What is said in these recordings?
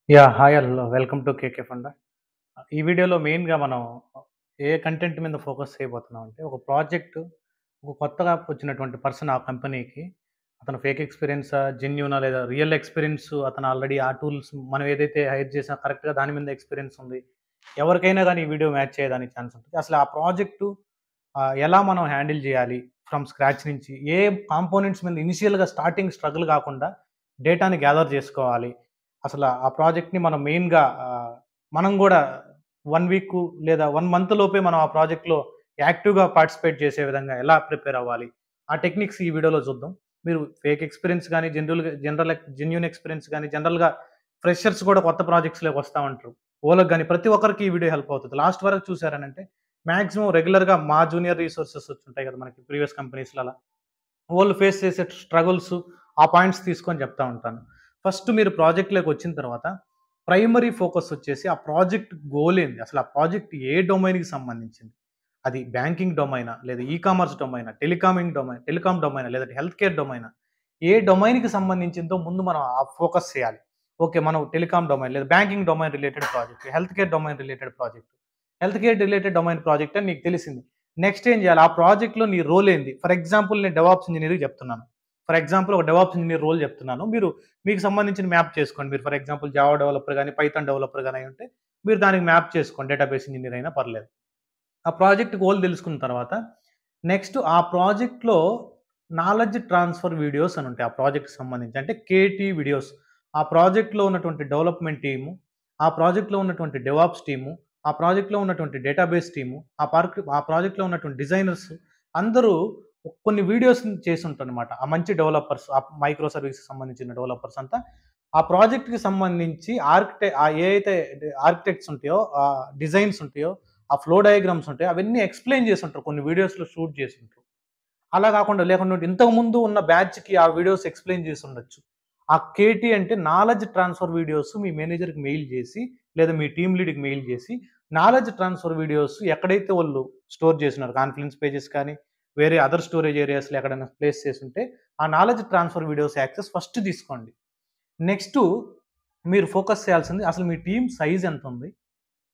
Hi all. Welcome to KK funda. ఈ వీడియోలో మెయిన్‌గా మనం ఏ కంటెంట్ మీద ఫోకస్ చేయబోతున్నాం అంటే, ఒక ప్రాజెక్ట్ ఒక కొత్తగా వచ్చినటువంటి పర్సన్ ఆ కంపెనీకి అతను ఫేక్ ఎక్స్‌పీరియన్సా, జెన్యూనా లేదా రియల్ ఎక్స్‌పీరియన్స్ అతను ఆల్రెడీ ఆ టూల్స్ మనం ఏదైతే హైర్ చేసామో కరెక్ట్‌గా దాని మీద ఎక్స్‌పీరియన్స్ ఉంది. ఎవరికైనా గానీ ఈ వీడియో మ్యాచ్ చేయడానికి ఛాన్స్ ఉంటుంది. అసలు ఆ ప్రాజెక్టు ఎలా మనం హ్యాండిల్ చేయాలి ఫ్రమ్ స్క్రాచ్ నుంచి? ఏ కాంపోనెంట్స్ మీద ఇనిషియల్‌గా స్టార్టింగ్ స్ట్రగుల్ కాకుండా డేటాని గ్యాదర్ చేసుకోవాలి. అసల ఆ ప్రాజెక్ట్‌ని మనం మెయిన్‌గా మనం గూడా 1 వీకు లేదా 1 మంత్ లోపే మనం ఆ ప్రాజెక్ట్‌లో యాక్టివ్‌గా పార్టిసిపేట్ చేసే విధంగా ఎలా ప్రిపేర్ అవ్వాలి? ఆ టెక్నిక్స్ ఈ వీడియోలో చూద్దాం. మీరు ఫేక్ ఎక్స్‌పీరియన్స్ గాని, జెన్యూన్ ఎక్స్‌పీరియన్స్ గాని, జనరల్‌గా ఫ్రెషర్స్ కూడా కొత్త ప్రాజెక్ట్స్‌లోకి వస్తా ఉంటారు. ఓళ్ళకి గాని ప్రతి ఒక్కరికి ఈ వీడియో హెల్ప్ అవుతది. లాస్ట్ వరకు చూసారనంటే మాక్సిమం రెగ్యులర్‌గా మా జూనియర్ రిసోర్సెస్ వచ్చుంటాయి కదా! మనకి ప్రీవియస్ కంపెనీస్‌లో అలా. వాళ్ళు ఫేస్ చేసే స్ట్రగుల్స్ ఆ పాయింట్స్ తీసుకొని చెప్తా ఉంటాను. ఫస్ట్ మీరు ప్రాజెక్ట్‌లోకి వచ్చిన తర్వాత ప్రైమరీ ఫోకస్ వచ్చేసి ఆ ప్రాజెక్ట్ గోల్ ఏంది? అసలు ఆ ప్రాజెక్ట్ ఏ డొమైన్‌కి సంబంధించింది? అది బ్యాంకింగ్ డొమైనా? లేదా ఈ-కామర్స్ డొమైనా? టెలికామ్ డొమైనా? లేదంటే హెల్త్ కేర్ డొమైనా? ఏ డొమైన్‌కి సంబంధించిందో ముందు మనం ఫోకస్ చేయాలి. ఓకే. మనం టెలికామ్ డొమైన్ లేదా banking domain related project, health care domain related project. Health care related domain project అని నీకు తెలిసింది. నెక్స్ట్ ఏం చేయాలి? ఆ ప్రాజెక్ట్‌లో నీ రోల్ ఏంది? ఫర్ ఎగ్జాంపుల్ నేను డెవాప్స్ ఇంజినీర్‌గా చెప్తున్నాను. ఫర్ ఎగ్జాంపుల్ ఒక డెవాప్స్ ఇంజినీర్ రోల్ చెప్తున్నాను. మీకు సంబంధించిన మ్యాప్ చేసుకోండి. మీరు ఫర్ ఎగ్జాంపుల్ జావా డెవలపర్ గాని, పైథాన్ డెవలపర్ గాని అయ్యుంటే మీరు దానికి మ్యాప్ చేసుకోండి. డేటాబేస్ ఇంజినీర్ అయినా పర్లేదు. ఆ ప్రాజెక్ట్ గోల్ తెలుసుకున్న తర్వాత నెక్స్ట్ ఆ ప్రాజెక్ట్‌లో నాలెడ్జ్ ట్రాన్స్‌ఫర్ వీడియోస్ అని ఉంటాయి. ఆ ప్రాజెక్ట్‌కి సంబంధించి. అంటే కేటీ వీడియోస్. ఆ ప్రాజెక్ట్‌లో ఉన్నటువంటి డెవలప్‌మెంట్ టీము, ఆ ప్రాజెక్ట్‌లో ఉన్నటువంటి డెవాప్స్ టీము, ఆ ప్రాజెక్ట్‌లో ఉన్నటువంటి డేటాబేస్ టీము, ఆ ప్రాజెక్ట్‌లో ఉన్నటువంటి డిజైనర్స్ అందరూ కొన్ని వీడియోస్‌ని చేసుంటారనమాట. ఆ మంచి డెవలపర్స్, ఆ మైక్రో సర్వీస్‌కి సంబంధించిన డెవలపర్స్ అంతా ఆ ప్రాజెక్ట్‌కి సంబంధించి ఏ అయితే ఆర్కిటెక్ట్స్ ఉంటాయో, డిజైన్స్ ఉంటాయో, ఆ ఫ్లో డయాగ్రామ్స్ ఉంటాయి. అవన్నీ ఎక్స్‌ప్లెయిన్ చేసుంటారు. కొన్ని వీడియోస్‌లో షూట్ చేసుంటారు. అలా లేకుండా ఇంతకుముందు ఉన్న బ్యాచ్‌కి ఆ వీడియోస్ ఎక్స్‌ప్లెయిన్ చేసుండొచ్చు. ఆ కేటీ అంటే నాలెడ్జ్ ట్రాన్స్‌ఫర్ వీడియోస్ మీ మేనేజర్‌కి మెయిల్ చేసి, లేదా మీ టీమ్ లీడ్‌కి మెయిల్ చేసి, నాలెడ్జ్ ట్రాన్స్‌ఫర్ వీడియోస్ ఎక్కడైతే వాళ్ళు స్టోర్ చేసినారో కాన్ఫరెన్స్ పేజెస్ కానీ, వేరే అదర్ స్టోరేజ్ ఏరియాస్‌లో ఎక్కడైనా ప్లేస్ చేసుంటే, ఆ knowledge transfer videos access first తీసుకోండి. నెక్స్టు మీరు ఫోకస్ చేయాల్సింది అసలు మీ టీమ్ సైజ్ ఎంతుంది?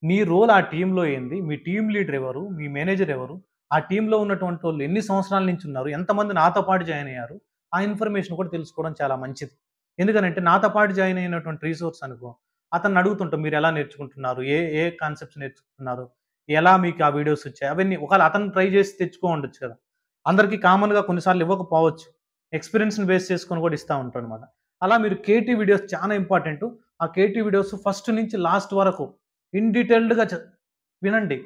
మీ రోల్ ఆ టీమ్‌లో ఏంది? మీ టీమ్ లీడర్ ఎవరు? మీ మేనేజర్ ఎవరు? ఆ టీమ్‌లో ఉన్నటువంటోళ్ళు ఎన్ని సంవత్సరాల నుంచి ఉన్నారు? ఎంతమంది నాతో పాటు జాయిన్ అయ్యారు? ఆ ఇన్ఫర్మేషన్ కూడా తెలుసుకోవడం చాలా మంచిది. ఎందుకనంటే నాతో పాటు జాయిన్ అయినటువంటి రిసోర్స్ అనుకో, అతన్ని అడుగుతుంటాం మీరెలా నేర్చుకుంటున్నారు? ఏ ఏ కాన్సెప్ట్స్ నేర్చుకుంటున్నారు? ఎలా మీకు ఆ వీడియోస్ వచ్చాయి? అవన్నీ ఒకవేళ అతను ట్రై చేసి తెచ్చుకోనుండొచ్చు కదా! అందరికి కామన్‌గా కొన్ని సార్లు ఇవ్వకపోవచ్చు. ఎక్స్‌పీరియన్స్‌ని బేస్ చేసుకొని కూడా ఇస్తా ఉంటారనమాట. అలా మీరు కేటీ వీడియోస్ చాలా ఇంపార్టెంటు. ఆ కేటీ వీడియోస్ ఫస్ట్ నుంచి లాస్ట్ వరకు ఇన్ డీటెయిల్డ్‌గా వినండి.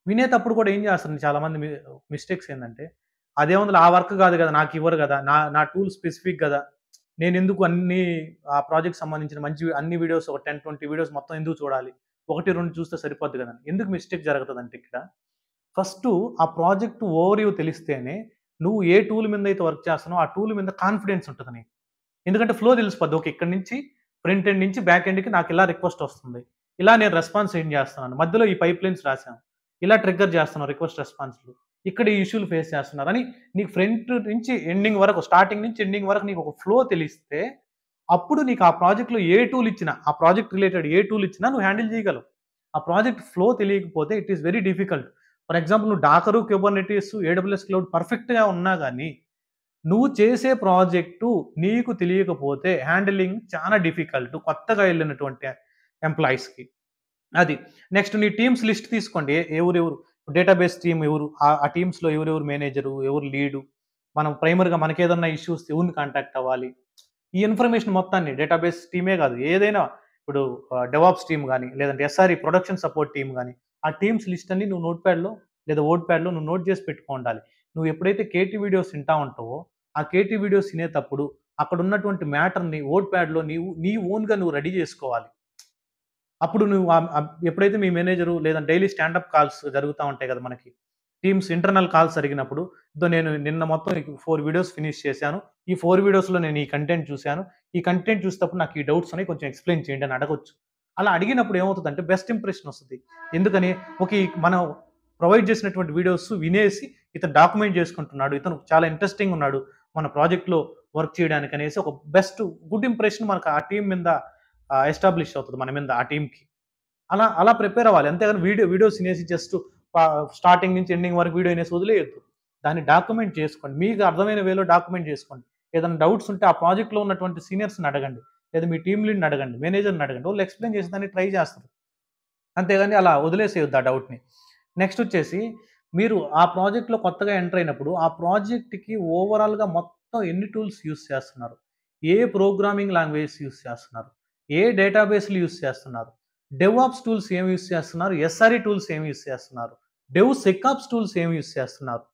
వినేతప్పుడు కూడా ఏం చేస్తారు చాలామంది మిస్టేక్స్ ఏందంటే, అదేముందిలే ఆ వర్క్ కాదు కదా! నాకివ్వరు గదా! నా నా టూల్ స్పెసిఫిక్ గదా! నేనెందుకు అన్నీ ఆ ప్రాజెక్ట్‌కి సంబంధించిన అన్ని వీడియోస్ ఒక 10, 20 వీడియోస్ మొత్తం ఎందుకు చూడాలి? 1, 2 చూస్తే సరిపోద్ది గదా! ఎందుకు మిస్టేక్ జరుగుతదంటే ఇక్కడ, ఫస్టు ఆ ప్రాజెక్ట్ ఓవర్‌వ్యూ తెలిస్తేనే నువ్వు ఏ టూల్ మీదైతే వర్క్ చేస్తున్నావో, ఆ టూల్ మీద కాన్ఫిడెన్స్ ఉంటది నీకు. ఎందుకంటే ఫ్లో తెలిసిపోద్ది. ఓకే. ఇక్కడి నుంచి ఫ్రంట్ ఎండ్ నుంచి బ్యాక్ ఎండ్‌కి నాకిలా రిక్వెస్ట్ వస్తుంది. ఇలా నేను రెస్పాన్స్ సెండ్ చేస్తున్నాను. మధ్యలో ఈ పైప్‌లైన్స్ రాసాం. ఇలా ట్రిగ్గర్ చేస్తున్నాం రిక్వెస్ట్ రెస్పాన్స్‌లు. ఇక్కడ ఈ ఇష్యూలు ఫేస్ చేస్తున్నారని నీకు ఫ్రంట్ నుంచి ఎండింగ్ వరకు, స్టార్టింగ్ నుంచి ఎండింగ్ వరకు నీకు ఒక ఫ్లో తెలిస్తే, అప్పుడు నీకు ఆ ప్రాజెక్ట్‌లో ఏ టూల్ ఇచ్చినా, ఆ ప్రాజెక్ట్ రిలేటెడ్ ఏ టూల్ ఇచ్చినా నువ్వు హ్యాండిల్ చేయగలవు. ఆ ప్రాజెక్ట్ ఫ్లో తెలియకపోతే it is very difficult. For example నువ్వు డాకరు, కుబర్నెటిస్, ఏడబ్ల్యూఎస్ క్లౌడ్ పర్ఫెక్ట్‌గా ఉన్నా గాని నువ్వు చేసే ప్రాజెక్టు నీకు తెలియకపోతే హ్యాండిలింగ్ చాలా డిఫికల్ట్. కొత్తగా ఎళ్ళినటువంటి ఎంప్లాయీస్‌కి. అది. నెక్స్ట్ నీ టీమ్స్ లిస్ట్ తీసుకోండి. ఎవరెవరు డేటాబేస్ టీమ్ ఎవరు? ఆ టీమ్స్‌లో ఎవరెవరు మేనేజరు? ఎవరు లీడు? మనం ప్రైమరీగా మనకేదన్నా ఇష్యూస్ ఎవరిని కాంటాక్ట్ అవ్వాలి? ఈ ఇన్ఫర్మేషన్ మొత్తాన్ని డేటాబేస్ టీమే గాదు. ఏదైనా ఇప్పుడు డెవాప్స్ టీమ్ గాని, లేదంటే ఎస్ఆర్‌ఈ ప్రొడక్షన్ సపోర్ట్ టీమ్ గాని, ఆ టీమ్స్ లిస్ట్ అన్ని నువ్వు నోట్‌ప్యాడ్‌లో లేదా వర్డ్‌ప్యాడ్‌లో నువ్వు నోట్ జేసి పెట్టుకొనుండాలి. నువ్వు ఎప్పుడైతే కేటీ వీడియోస్ వింటా ఉంటావో, ఆ కేటీ వీడియోస్ ఇనేతప్పుడు అక్కడున్నటువంటి మ్యాటర్‌ని వర్డ్‌ప్యాడ్‌లో నీ ఓన్‌గా నువ్వు రెడీ జేసుకోవాలి. అప్పుడు నువ్వు ఎప్పుడైతే మీ మేనేజరు లేదా డైలీ స్టాండప్ కాల్స్ జరుగుతా ఉంటాయి గదా! మనకి. టీమ్స్ ఇంటర్నల్ కాల్స్ జరిగినప్పుడు, నేను నిన్న మొత్తం 4 వీడియోస్ ఫినిష్ చేశాను. ఈ 4 వీడియోస్‌లో నేను ఈ కంటెంట్ చూసాను. ఈ కంటెంట్ చూసేటప్పుడు నాకు ఈ డౌట్స్ ఉన్నాయి. కొంచెం ఎక్స్‌ప్లెయిన్ చేయండి అని అడగొచ్చు. అలా అడిగినప్పుడు ఏమవుతదంటే బెస్ట్ ఇంప్రెషన్ వస్తది. ఎందుకని ఓకే. మనం ప్రొవైడ్ చేసినటువంటి వీడియోస్ వినేసి ఇతను డాక్యుమెంట్ చేసుకుంటున్నాడు. ఇతను చాలా ఇంట్రెస్టింగ్ ఉన్నాడు. మన ప్రాజెక్ట్‌లో వర్క్ చేయడానికనేసి ఒక గుడ్ ఇంప్రెషన్ మనకు ఆ టీమ్ మీద ఎస్టాబ్లిష్ అవుతుంది మన మీద ఆ టీమ్‌కి. అలా అలా ప్రిపేర్ అవ్వాలి. అంతేగాని వీడియోస్ ఇనేసి జస్ట్ స్టార్టింగ్ నుంచి ఎండింగ్ వరకు వీడియో ఇనేసి వదిలేయొద్దు. దాన్ని డాక్యుమెంట్ చేసుకోండి. మీకు అర్థమైన వేలో డాక్యుమెంట్ చేసుకోండి. ఏదైనా డౌట్స్ ఉంటే ఆ ప్రాజెక్ట్‌లో ఉన్నటువంటి సీనియర్స్‌ని అడగండి. లేదా మీ టీమ్ లీడ్‌ని అడగండి. మేనేజర్‌ని అడగండి. వాళ్ళు ఎక్స్‌ప్లెయిన్ చేసి దాన్ని ట్రై చేస్తారు. అంతేగాని అలా వదిలేసేయొద్దు ఆ డౌట్‌ని. నెక్స్ట్ వచ్చేసి మీరు ఆ ప్రాజెక్ట్‌లో కొత్తగా ఎంటర్ అయినప్పుడు ఆ ప్రాజెక్ట్‌కి ఓవరాల్‌గా మొత్తం ఎన్ని టూల్స్ యూజ్ చేస్తున్నారు? ఏ ప్రోగ్రామింగ్ లాంగ్వేజెస్ యూజ్ చేస్తున్నారు? ఏ డేటాబేస్‌లు యూజ్ చేస్తున్నారు? డెవాప్స్ టూల్స్ ఏమి యూజ్ చేస్తున్నారు? ఎస్ఆర్‌ఈ టూల్స్ ఏమి యూజ్ చేస్తున్నారు? డెవ్‌సెక్ఆప్స్ టూల్స్ ఏమి యూజ్ చేస్తున్నారు?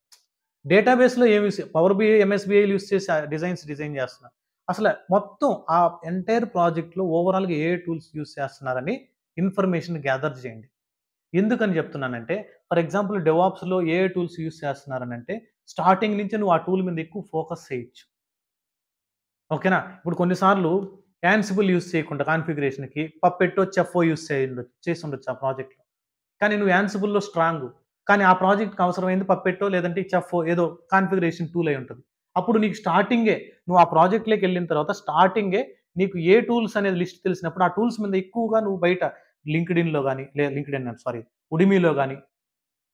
డేటాబేస్‌లో ఏమి యూజ్ పవర్ బిఐ, ఎంఎస్ బిఐలు యూజ్ చేసి డిజైన్ చేస్తున్నారు. అసల మొత్తం ఆ ఎంటైర్ ప్రాజెక్ట్‌లో ఓవరాల్‌గా ఏ టూల్స్ యూజ్ చేస్తున్నారని ఇన్ఫర్మేషన్ గ్యాదర్ చేయండి. ఎందుకని చెప్తున్నానంటే, ఫర్ ఎగ్జాంపుల్ డెవాప్స్‌లో ఏ టూల్స్ యూజ్ చేస్తున్నారనంటే, స్టార్టింగ్ నుంచి నువ్వు ఆ టూల్ మీద ఎక్కువ ఫోకస్ చేయొచ్చు. ఓకేనా? ఇప్పుడు కొన్ని సార్లు యాన్సిబుల్ యూజ్ చేయకుండా కాన్ఫిగరేషన్‌కి పప్పెట్టో, చెఫ్‌ఓ యూజ్ చేసుండొచ్చు ఆ ప్రాజెక్ట్‌లో. కానీ నువ్వు యాన్సిబుల్‌లో స్ట్రాంగు. కానీ ఆ ప్రాజెక్ట్‌కి అవసరమైంది పప్పెట్టో లేదంటే చెఫ్‌ఓ ఏదో కాన్ఫిగరేషన్ టూల్ అయి ఉంటది. అప్పుడు నీకు స్టార్టింగే నువ్వు ఆ ప్రాజెక్ట్‌లోకెళ్ళిన తర్వాత స్టార్టింగే నీకు ఏ టూల్స్ అనేది లిస్ట్ తెలిసినప్పుడు ఆ టూల్స్ మీద ఎక్కువగా నువ్వు బయట లింక్డ్ఇన్‌లో గాని, లింక్డ్ఇన్ సారీ ఉడిమీలో గాని,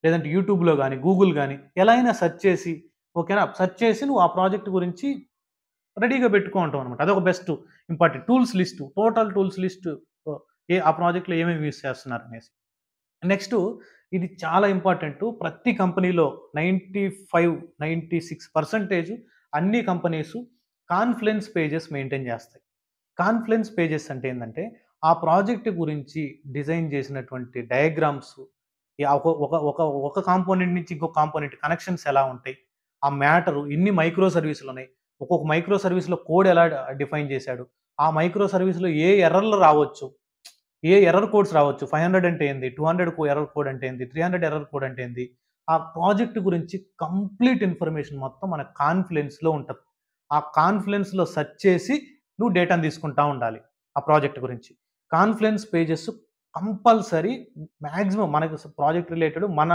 లేదంటే యూట్యూబ్‌లో గాని, గూగుల్ గాని ఎలా అయినా సెర్చ్ చేసి ఓకేనా? సెర్చ్ చేసి నువ్వు ఆ ప్రాజెక్ట్ గురించి రెడీగా పెట్టుకో అంటామనమాట. అదొక best important. Tools list, total tools list ఆ ప్రాజెక్ట్‌లో ఏమేమి యూజ్ చేస్తున్నారనేసి. నెక్స్టు ఇది చాలా ఇంపార్టెంటు. ప్రతి కంపెనీలో 96% అన్ని కంపెనీసు కాన్ఫ్లెన్స్ పేజెస్ మెయింటైన్ చేస్తాయి. కాన్ఫ్లెన్స్ పేజెస్ అంటే ఏందంటే, ఆ ప్రాజెక్ట్ గురించి డిజైన్ చేసినటువంటి డయాగ్రామ్స్ యాహ్! ఒక ఒక ఒక ఒక కాంపోనెంట్ నుంచి ఇంకో కాంపోనెంట్ కనెక్షన్స్ ఎలా ఉంటాయి? ఆ మ్యాటరు ఎన్ని మైక్రో సర్వీసులున్నాయి? ఒక్కొక్క మైక్రో సర్వీస్‌లో కోడ్ ఎలా డిఫైన్ చేశాడు? ఆ మైక్రో సర్వీస్‌లో ఏ ఎర్రర్‌లు రావచ్చు? ఏ ఎర్రర్ కోడ్స్ రావచ్చు? 500 అంటే ఏంది? 200 ఎర్రర్ కోడ్ అంటే ఏంది? 300 ఎర్రర్ కోడ్ అంటే ఏంది? ఆ ప్రాజెక్ట్ గురించి కంప్లీట్ ఇన్ఫర్మేషన్ మొత్తం మన కాన్ఫ్లెన్స్‌లో ఉంటది. ఆ కాన్ఫ్లెన్స్‌లో సెర్చ్ చేసి నువ్వు డేటాను తీసుకుంటా ఉండాలి. ఆ ప్రాజెక్ట్ గురించి. కాన్ఫ్లెన్స్ పేజెస్ కంపల్సరీ మాక్సిమం మనకు ప్రాజెక్ట్ రిలేటెడ్ మన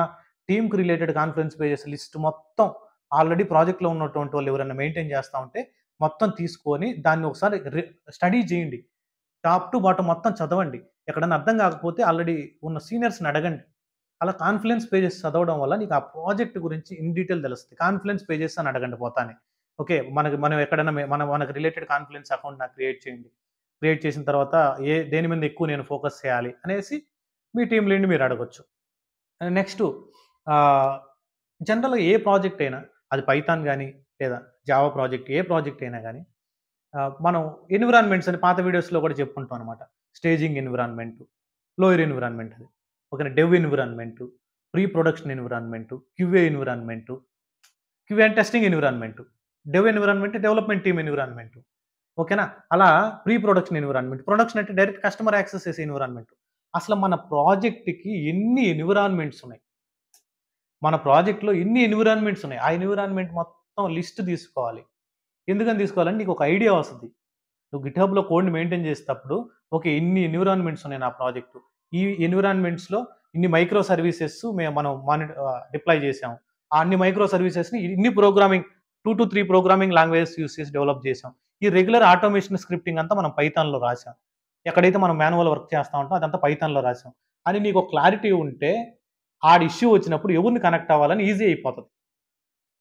టీమ్‌కి రిలేటెడ్ కాన్ఫరెన్స్ పేజెస్ లిస్ట్ మొత్తం ఆల్రెడీ ప్రాజెక్ట్‌లో ఉన్నటువంటి వాళ్ళు ఎవరైనా మెయింటైన్ చేస్తా ఉంటే మొత్తం తీసుకొని దాన్ని ఒకసారి స్టడీ చేయండి. టాప్ టు బాటమ్ మొత్తం చదవండి. ఎక్కడైనా అర్థం కాకపోతే ఆల్రెడీ ఉన్న సీనియర్స్‌ని అడగండి. అలా కాన్ఫిడెన్స్ పేజెస్ చదవడం వల్ల నీకు ఆ ప్రాజెక్ట్ గురించి ఇన్ డీటెయిల్ తెలుస్తది. కాన్ఫిడెన్స్ పేజెస్ అని అడగండి పోతానే. ఓకే. మనం ఎక్కడైనా మనకు రిలేటెడ్ కాన్ఫిడెన్స్ అకౌంట్ నాకు క్రియేట్ చేయండి. క్రియేట్ చేసిన తర్వాత దేని మీద ఎక్కువ నేను ఫోకస్ చేయాలి అనేసి మీ టీమ్ లీడ్‌ని మీరు అడగొచ్చు. నెక్స్టు ఆహ్, జనరల్‌గా ఏ ప్రాజెక్ట్ అయినా అది పైథాన్ గాని లేదా జావా ప్రాజెక్ట్ ఏ ప్రాజెక్ట్ అయినా గాని మనం ఎన్విరాన్మెంట్స్ అని పాత వీడియోస్‌లో కూడా చెప్పుకుంటాం అనమాట. స్టేజింగ్ ఎన్విరాన్మెంట్, లోయర్ ఎన్విరాన్మెంట్ అది. ఓకేనా. Dev environment, pre production environment, QA environment, QA అంటే testing environment, dev environment development team environment. ఓకేనా. అలా ప్రీ ప్రొడక్షన్ ఎన్విరాన్మెంట్, ప్రొడక్షన్ అంటే డైరెక్ట్ కస్టమర్ యాక్సెస్ చేసే ఎన్విరాన్మెంట్. అసలు మన ప్రాజెక్ట్‌కి ఎన్ని ఎన్విరాన్మెంట్స్ ఉన్నాయి? మన ప్రాజెక్ట్‌లో ఎన్ని ఎన్విరాన్మెంట్స్ ఉన్నాయి? ఆ ఎన్విరాన్మెంట్ మొత్తం లిస్ట్ తీసుకోవాలి. ఎందుకని తీసుకోవాలంటే నీకు ఒక ఐడియా వస్తది. నువ్వు గిట్‌హబ్‌లో కోడ్‌ని మెయింటైన్ చేసేటప్పుడు, ఓకే. ఇన్ని ఎన్విరాన్మెంట్స్ ఉన్నాయి నా ప్రాజెక్టు. ఈ ఎన్విరాన్మెంట్స్‌లో ఇన్ని మైక్రో సర్వీసెస్ మనం డిప్లాయ్ చేసాం. ఆ అన్ని మైక్రో సర్వీసెస్‌ని ఇన్ని ప్రోగ్రామింగ్ 2-3 ప్రోగ్రామింగ్ లాంగ్వేజెస్ యూజ్ చేసి డెవలప్ చేసాం. ఈ రెగ్యులర్ ఆటోమేషన్ స్క్రిప్టింగ్ అంతా మనం పైథాన్‌లో రాసాం. ఎక్కడైతే మనం మాన్యువల్ వర్క్ చేస్తా ఉంటామో అదంతా పైథాన్‌లో రాసాం. అని నీకు ఒక క్లారిటీ ఉంటే, ఆడ ఇష్యూ వచ్చినప్పుడు ఎవరిని కనెక్ట్ అవ్వాలని ఈజీ అయిపోతది.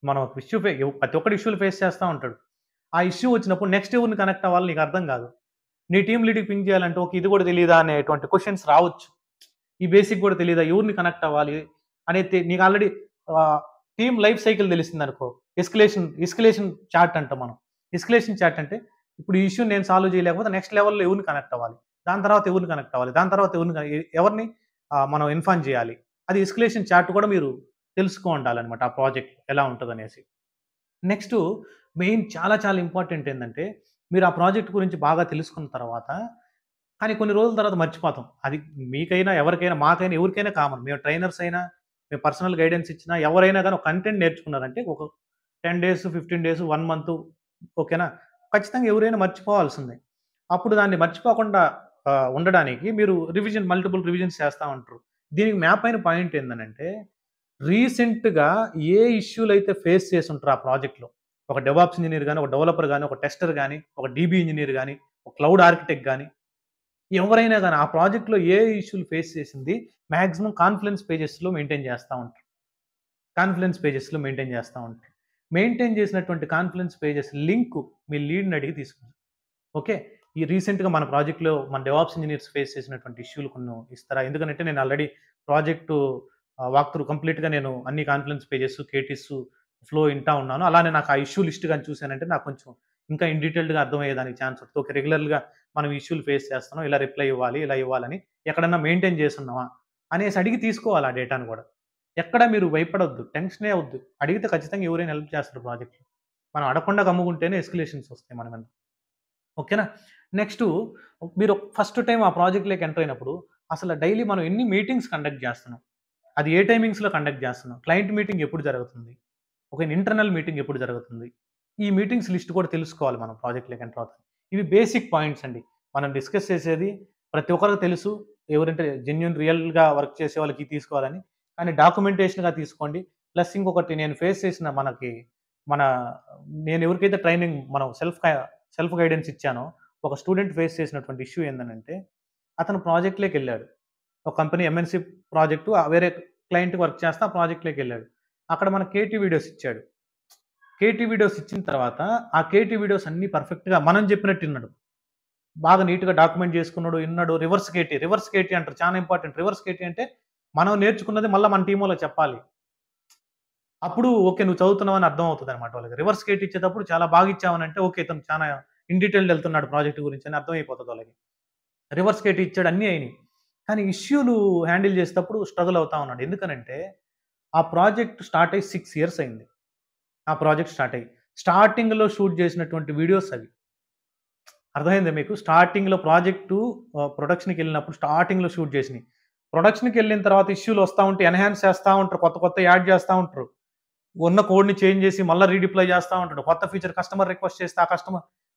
మనం ఒక ఇష్యూ ప్రతి ఒక్కడు ఇష్యూలు ఫేస్ చేస్తా ఉంటాడు. ఆ ఇష్యూ వచ్చినప్పుడు నెక్స్ట్ ఎవరిని కనెక్ట్ అవ్వాలో నీకు అర్థం కాదు. నీ టీమ్ లీడ్‌కి పింగ్ చేయాలంటే ఓకే. ఇది కూడా తెలీదా అనేటువంటి క్వెషన్స్ రావచ్చు. ఈ బేసిక్ కూడా తెలీదా? ఎవరిని కనెక్ట్ అవ్వాలి? అనేది నీకు already ah, team life cycle తెలిసిందనుకో. ఎస్కలేషన్ చార్ట్ అంటాం మనం. ఎస్కలేషన్ చార్ట్ అంటే ఇప్పుడు ఈ ఇష్యూని నేను సాల్వ్ చేయలేకపోతే నెక్స్ట్ లెవెల్‌లో ఎవరిని కనెక్ట్ అవ్వాలి? దాని తర్వాత ఎవరిని కనెక్ట్ అవ్వాలి? దాని తర్వాత ఎవరిని మనం ఇన్ఫార్మ్ చేయాలి? అది ఎస్కలేషన్ చార్ట్ కూడా మీరు తెలుసుకో ఉండాలన్నమాట. ఆ ప్రాజెక్ట్ ఎలా ఉంటదనేసి. నెక్స్టు మెయిన్ చాలా చాలా ఇంపార్టెంట్ ఏందంటే, మీరు ఆ ప్రాజెక్ట్ గురించి బాగా తెలుసుకున్న తర్వాత, కానీ కొన్ని రోజుల తర్వాత మర్చిపోతాం. అది మీకైనా, ఎవరికైనా, మాకైనా, ఎవరికైనా కామన్. మేము ట్రైనర్స్ అయినా, మేము పర్సనల్ గైడెన్స్ ఇచ్చినా, ఎవరైనా గాని ఒక కంటెంట్ నేర్చుకున్నారంటే ఒక 10 డేస్, 15 డేస్, 1 మంత్ ఓకేనా? ఖచ్చితంగా ఎవరైనా మర్చిపోవాల్సిందే. అప్పుడు దాన్ని మర్చిపోకుండా ఉండడానికి మీరు మల్టిపుల్ రివిజన్స్ చేస్తా ఉంటారు. దీనికి మ్యాప్ అయిన పాయింట్ ఏందనంటే రీసెంట్‌గా ఏ ఇష్యూలైతే ఫేస్ చేసుంటారో ఆ ప్రాజెక్ట్‌లో. ఒక డెవాప్స్ ఇంజినీర్ గాని, ఒక డెవలపర్ గాని, ఒక టెస్టర్ గాని, ఒక డీబీ ఇంజినీర్ గాని, ఒక క్లౌడ్ ఆర్కిటెక్ట్ గాని, ఎవరైనా గాని ఆ ప్రాజెక్ట్‌లో ఏ ఇష్యూలు ఫేస్ చేసింది మాక్సిమం కాన్ఫిడెన్స్ పేజెస్‌లో మెయింటైన్ చేస్తా ఉంటారు. కాన్ఫిడెన్స్ పేజెస్‌లో మెయింటైన్ చేస్తా ఉంటారు. మెయింటైన్ చేసినటువంటి కాన్ఫిడెన్స్ పేజెస్ లింకు మీ లీడ్‌ని అడిగి తీసుకోండి. ఓకే. ఈ రీసెంట్‌గా మన ప్రాజెక్ట్‌లో మన డెవాప్స్ ఇంజినీర్స్ ఫేస్ చేసినటువంటి ఇష్యూలు కొన్ని ఇస్తారా? ఎందుకంటే నేను ఆల్రెడీ ప్రాజెక్టు వాక్ త్రూ కంప్లీట్‌గా నేను అన్ని కాన్ఫిడెన్స్ పేజెస్, కేటీస్, ఫ్లో ఇంటా ఉన్నాను. అలానే నాకు ఆ ఇష్యూ లిస్ట్ గాని చూసానంటే నాకు కొంచెం ఇంకా ఇన్ డీటెయిల్డ్‌గా అర్థమయ్యేదానికి ఛాన్స్ ఉంటది. ఓకే. రెగ్యులర్‌గా మనం ఇష్యూలు ఫేస్ చేస్తున్నాం. ఇలా రిప్లై ఇవ్వాలి, ఇలా ఇవ్వాలని ఎక్కడన్నా మెయింటైన్ చేసున్నామా? అనేసి అడిగి తీసుకోవాలి ఆ డేటాను గూడా. ఎక్కడ మీరు భయపడొద్దు. టెన్షనే అవ్వద్దు. అడిగితే ఖచ్చితంగా ఎవరైనా హెల్ప్ చేస్తారు ప్రాజెక్ట్‌లో. మనం అడగకుండా గమ్ముగుంటేనే ఎస్కలేషన్స్ వస్తాయి మన మీద. ఓకేనా? నెక్స్టు మీరు ఫస్ట్ టైమ్ ఆ ప్రాజెక్ట్‌లోకి ఎంటర్ అయినప్పుడు అసలు డైలీ మనం ఎన్ని మీటింగ్స్ కండక్ట్ చేస్తున్నాం? అది ఏ టైమింగ్స్‌లో కండక్ట్ చేస్తున్నాం? క్లయింట్ మీటింగ్ ఎప్పుడు జరుగుతుంది? ఒక ఇంటర్నల్ మీటింగ్ ఎప్పుడు జరుగుతుంది? ఈ మీటింగ్స్ లిస్ట్ కూడా తెలుసుకోవాలి మనం ప్రాజెక్ట్‌లోకి ఎంటర్ అవుతాం. ఇవి బేసిక్ పాయింట్స్ అండి. మనం డిస్కస్ చేసేది ప్రతి ఒక్కరికి తెలుసు. ఎవరంటే జెన్యూన్ రియల్‌గా వర్క్ చేసే వాళ్ళకి తీసుకోవాలని. కానీ డాక్యుమెంటేషన్‌గా తీసుకోండి. ప్లస్ ఇంకొకటి నేను ఫేస్ చేసిన మన నేను ఎవరికైతే ట్రైనింగ్ మనం సెల్ఫ్ గైడెన్స్ ఇచ్చానో, ఒక స్టూడెంట్ ఫేస్ చేసినటువంటి ఇష్యూ ఏందనంటే, అతను ప్రాజెక్ట్‌లోకెళ్ళాడు. ఒక కంపెనీ ఎంఎన్‌సి ప్రాజెక్టు వేరే క్లయింట్‌కి వర్క్ చేస్తా ఆ ప్రాజెక్ట్‌లోకెళ్ళాడు. అక్కడ మనకు కేటీ వీడియోస్ ఇచ్చాడు. కేటీ వీడియోస్ ఇచ్చిన తర్వాత, ఆ కేటీ వీడియోస్ అన్నీ పర్ఫెక్ట్‌గా మనం చెప్పినట్టు ఇన్నాడు. బాగా నీట్‌గా డాక్యుమెంట్ చేసుకున్నాడు, ఇన్నాడు. రివర్స్ కేటీ అంటారు. చాలా ఇంపార్టెంట్. రివర్స్ కేటీ అంటే, మనం నేర్చుకున్నది మళ్ళా మన టీమోళ్ళకి చెప్పాలి. అప్పుడు ఓకే. నువ్వు చదువుతున్నావని అర్థం అవుతదనమాట వాళ్ళకి. రివర్స్ కేట్ ఇచ్చేటప్పుడు చాలా బాగా ఇచ్చావనంటే, ఓకే. ఇతను చానా ఇన్ డీటెయిల్డ్ ఎళ్తున్నాడు ప్రాజెక్ట్ గురించి అని అర్థమైపోతది వాళ్ళకి. రివర్స్ కేట్ ఇచ్చాడు అన్నీ అయినియి. కానీ ఇష్యూలు హ్యాండిల్ చేసేటప్పుడు స్ట్రగుల్ అవుతా ఉన్నాడు. ఎందుకనంటే, ఆ ప్రాజెక్ట్ స్టార్ట్ అయ్యి 6 ఇయర్స్ అయింది. ఆ ప్రాజెక్ట్ స్టార్ట్ అయ్యి. స్టార్టింగ్‌లో షూట్ చేసినటువంటి వీడియోస్ అవి. అర్థమైందా మీకు? స్టార్టింగ్‌లో ప్రాజెక్టు ప్రొడక్షన్‌కెళ్ళినప్పుడు స్టార్టింగ్‌లో షూట్ చేసినయి. ప్రొడక్షన్‌కెళ్ళిన తర్వాత ఇష్యూలు వస్తా ఉంటే ఎన్హాన్స్ చేస్తా ఉంటారు. కొత్తయి యాడ్ చేస్తా ఉంటారు. ఉన్న కోడ్‌ని చేంజ్ చేసి మళ్ళా రీడిప్లాయ్ చేస్తా ఉంటాడు. కొత్త ఫీచర్ కస్టమర్ రిక్వెస్ట్ చేస్తే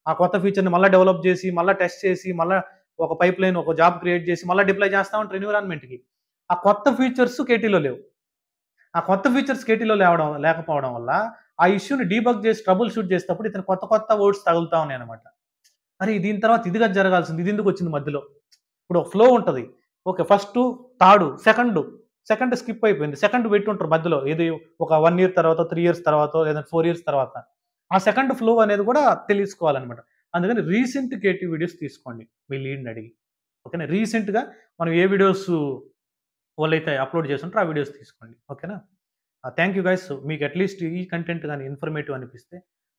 ఆ కొత్త ఫీచర్‌ని మళ్ళా డెవలప్ చేసి, మళ్ళా టెస్ట్ చేసి, మళ్ళా ఒక పైప్‌లైన్ ఒక జాబ్ క్రియేట్ చేసి, మళ్ళా డిప్లాయ్ చేస్తా ఉంటారు ఎన్విరాన్మెంట్‌కి. ఆ కొత్త ఫీచర్స్ కేటీలో లేవు. ఆ కొత్త ఫీచర్స్ కేటీలో లేకపోవడం వల్ల ఆ ఇష్యూని డీబగ్ చేసి ట్రబుల్ షూట్ చేసేటప్పుడు ఇతను కొత్త వర్డ్స్ తగులుతా ఉన్నాయన్నమాట. అరే! దీని తర్వాత ఇది కదా జరగాల్సింది. ఇదెందుకొచ్చింది మధ్యలో? ఇప్పుడు ఒక ఫ్లో ఉంటది. ఓకే. ఫస్టు, సెకండ్ స్కిప్ అయిపోయింది. సెకండ్ పెట్టుంటారు మధ్యలో. ఏది ఒక 1 ఇయర్ తర్వాత, 3 ఇయర్స్ తర్వాతో లేదంటే 4 ఇయర్స్ తర్వాత. ఆ సెకండ్ ఫ్లో అనేది కూడా తెలుసుకోవాలనమాట. అందుకని రీసెంట్ క్రియేటివ్ వీడియోస్ తీసుకోండి. మీ లీడ్‌ని అడిగి. ఓకేనా. రీసెంట్‌గా మనం ఏ వీడియోస్ వాళ్ళైతే అప్‌లోడ్ చేసుంటారో ఆ వీడియోస్ తీసుకోండి. ఓకేనా. Thank you guys. మీకు అట్‌లీస్ట్ ఈ కంటెంట్ గాని ఇన్ఫర్మేటివ్ అనిపిస్తే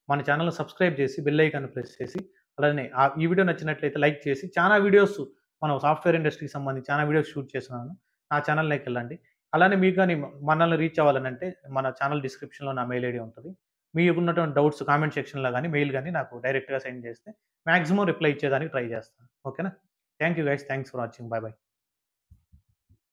మన ఛానెల్‌ని సబ్స్క్రైబ్ చేసి బెల్ ఐకాన్ ప్రెస్ చేసి అలానే ఈ వీడియో నచ్చినట్లయితే లైక్ చేసి చానా వీడియోస్ మనం సాఫ్ట్‌వేర్ ఇండస్ట్రీకి సంబంధించి చానా వీడియోస్ షూట్ చేస్తున్నాను. నా ఛానెల్‌లోకెళ్ళండి. అలానే మీకు గాని మనల్ని రీచ్ అవ్వాలనంటే మన ఛానెల్ డిస్క్రిప్షన్‌లో నా మెయిల్ ఐడీ ఉంటది. మీకున్నటువంటి డౌట్స్ కామెంట్ సెక్షన్‌లో గాని, మెయిల్ గాని నాకు డైరెక్ట్‌గా సెండ్ చేస్తే మాక్సిమం రిప్లై ఇచ్చేదానికి ట్రై చేస్తాను. ఓకేనా. Thank you guys. Thanks for watching. By by.